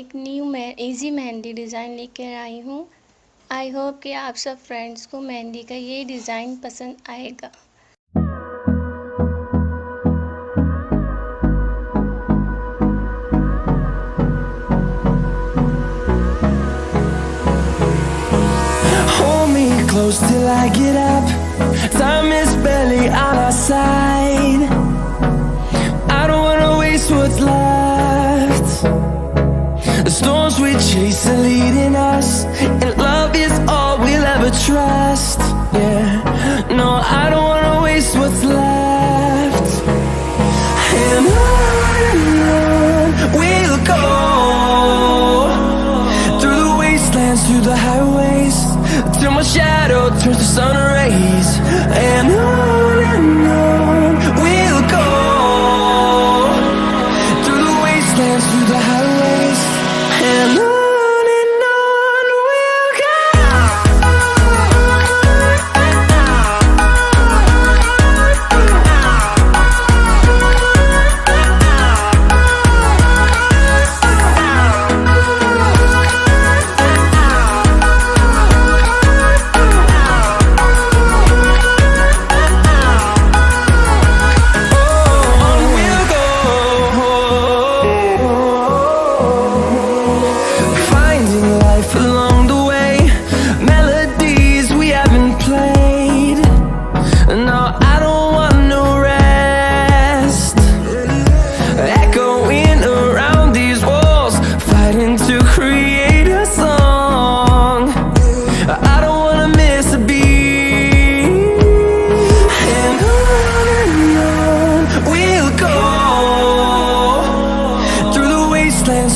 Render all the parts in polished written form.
एक new easy mehndi design लेकर आई हूँ। आई होप कि आप सब फ्रेंड्स को मेहंदी का ये डिज़ाइन पसंद आएगा। Hold me close till I get up. Time is barely on our side. I don't wanna waste what's left. The storms we chase are leading us, and love is all we'll ever trust. Yeah, no, I don't wanna waste what's left. And on we'll go, through the wastelands, through the highways, till my shadow turns to sun rays. And on we'll go, through the wastelands, through the highways, and on we'll go.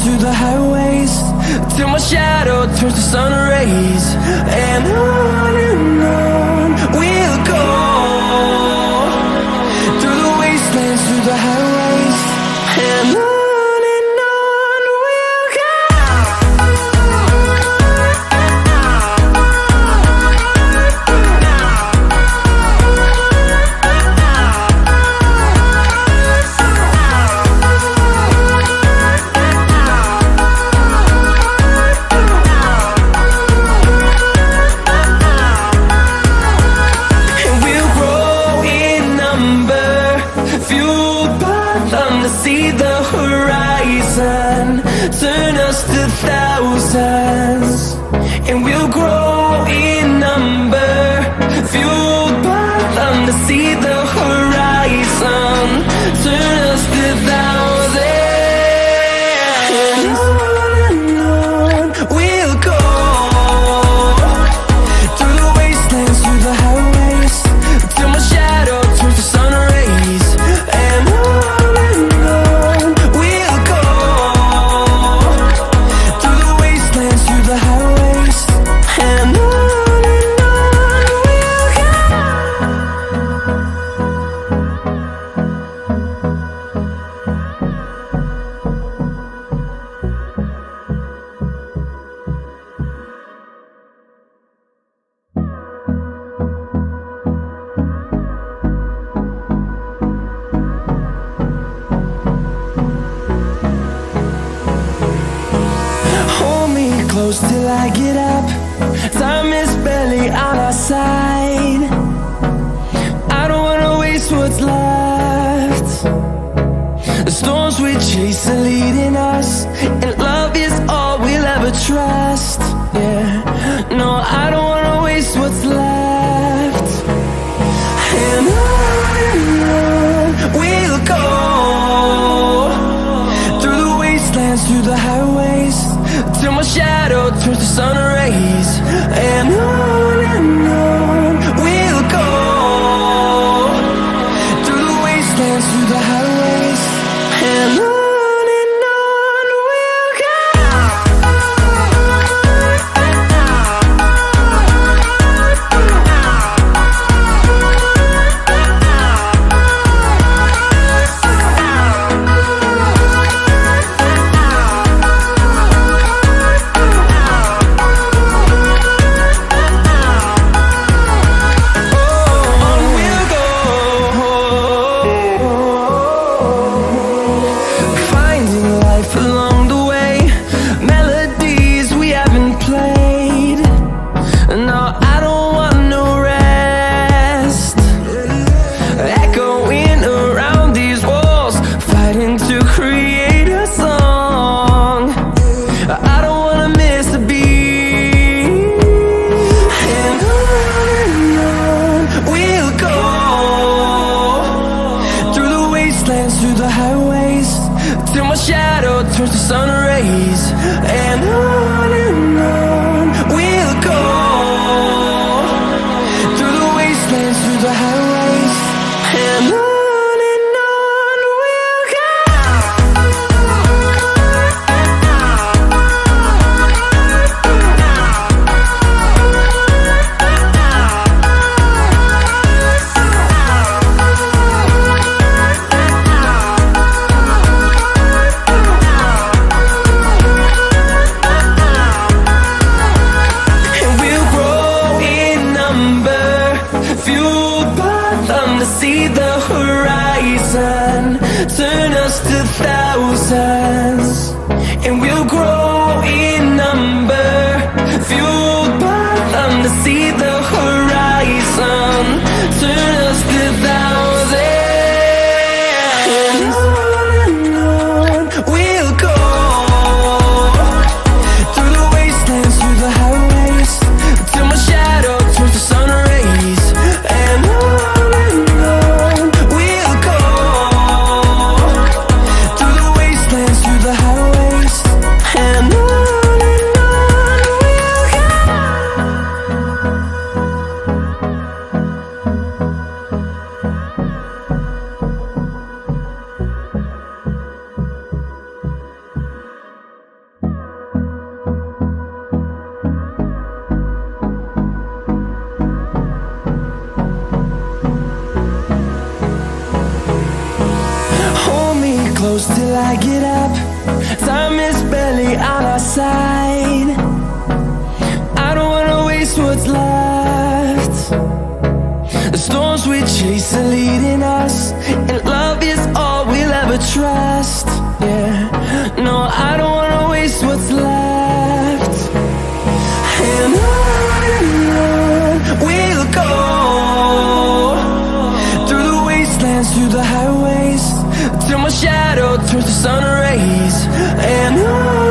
Through the highways, till my shadow turns to sun rays. And on we'll go, through the wastelands, through the highways, and on we'll go. See the horizon, turn us to thousands, and we'll grow in number, fueled by them to see the horizon, turn us to thousands, and on we'll go, through the wastelands, through the highways, till my shadow turns to sun rays. And close till I get up. Time is barely on our side. I don't wanna waste what's left. The storms we chase are leading us, and love is all we'll ever trust. Yeah, no, I don't wanna waste what's left. And on we'll go, through the wastelands, through the highways, till my shadow turns to sun rays. And on we'll go, through the wastelands, through the highways, and on we'll go. wastelands, through the highways, till my shadow turns to sun rays. And on we'll go, through the wastelands, through the highways, and on we'll go. See the horizon, turn us to thousands, and we'll grow in number, fueled by them to see the horizon, turn us to thousands, and on we'll go, through the wastelands, through the highways, till my shadow turns to sun rays, and on close till I get up. Time is barely on our side. I don't wanna waste what's left. The storms we chase are leading us, and love is all we'll ever trust. Yeah, no, I don't wanna waste what's left. And on we'll go, through the wastelands, through the highways, till my shadow turns to sun rays, and on